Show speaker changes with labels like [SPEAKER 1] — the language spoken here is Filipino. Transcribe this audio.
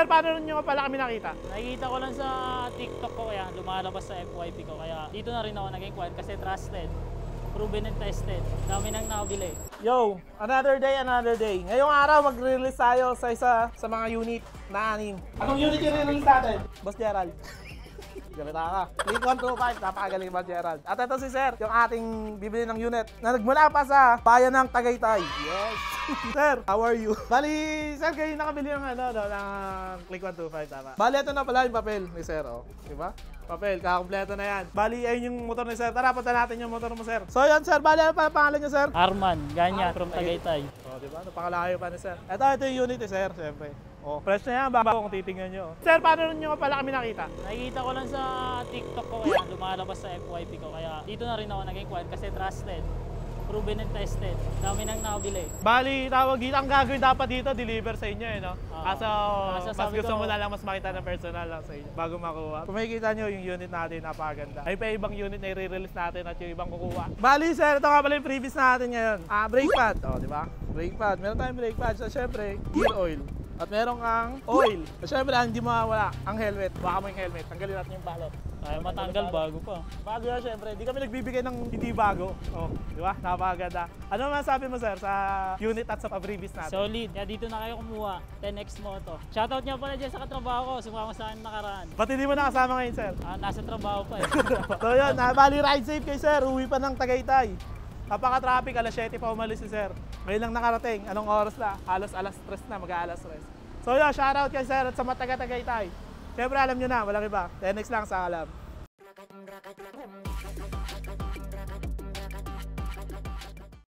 [SPEAKER 1] Sir, paano nyo pala kami nakita?
[SPEAKER 2] Nakikita ko lang sa TikTok ko kaya lumalabas sa FYP ko. Kaya dito na rin ako nag-inquire kasi trusted, proven and tested. Dami nang nakabili.
[SPEAKER 1] Yo, another day, another day. Ngayong araw, mag-release tayo sa isa sa mga unit na 6. Anong unit yung release natin? Boss Gerald. Galita ka. Click 125, napakagaling ba Gerald? At ito si Sir, yung ating bibili ng unit na nagmula pa sa bayan ng Tagaytay. Yes! Sir, how are you? Bali, Sir, kayo nakabili ng ng Click 125, tama? Bali, ito na pala yung papel ni Sir, oh. Diba? Papel, kakakompleto na yan. Bali, ayun yung motor ni Sir. Tara, punta natin yung motor mo, Sir. So, yan, Sir. Bali, ano pa pangalan niyo, Sir?
[SPEAKER 2] Arman, ganyan, from Tagaytay.
[SPEAKER 1] Oh, diba? Napakalayo pa ni Sir. Ito yung unit ni Sir, siyempre. Oh, fresh na yan, bago kung titingnan nyo. Sir, paano nyo pala kami nakita?
[SPEAKER 2] Nakikita ko lang sa TikTok ko kaya lumalabas sa FYP ko. Kaya dito na rin ako nag-inquire kasi trusted, proven and tested. Dami nang nakabili.
[SPEAKER 1] Bali, tawag dito, ang gagawin dapat dito, deliver sa inyo, eh, no? Kaso, mas gusto mo na lang mas makita ng personal lang sa inyo bago makuha. Kung makikita nyo yung unit natin, napakaganda. Ay pa ibang unit na i-release natin at yung ibang kukuha. Bali, Sir, ito nga pala yung previous natin ngayon. Brake pad, oh, di ba? Brake pad. Meron tayong brake pad. So, syempre, gear oil. At meron kang oil. At syempre, hindi mawawala ang helmet. Baka mo yung helmet. Tanggalin natin yung balot.
[SPEAKER 2] Ay, matanggal bago pa.
[SPEAKER 1] Bago yan, syempre. Hindi kami nagbibigay ng hindi bago. Oh, di ba? Napakaganda. Ano masabi mo, Sir, sa unit at sa pabrivis natin?
[SPEAKER 2] Solid. Kaya dito na kayo kumuha. 10X Moto. Shoutout niya pala dyan sa katrabaho ko. Sumama sa akin nakaraan.
[SPEAKER 1] Ba't hindi mo nakasama ngayon, Sir?
[SPEAKER 2] Nasa trabaho pa eh.
[SPEAKER 1] So yun, bali ride safe kay Sir. Uwi pa ng Tagaytay. Napaka-traffic, alas 7 pa umalis si Sir. Ngayon lang nakarating. Anong oras na? Halos alas 3 na, mag-aalas 3. So yun, shoutout kay Sir at sa mga taga-Tagaytay. Siyempre alam nyo na, walang iba. 10X lang sa alam.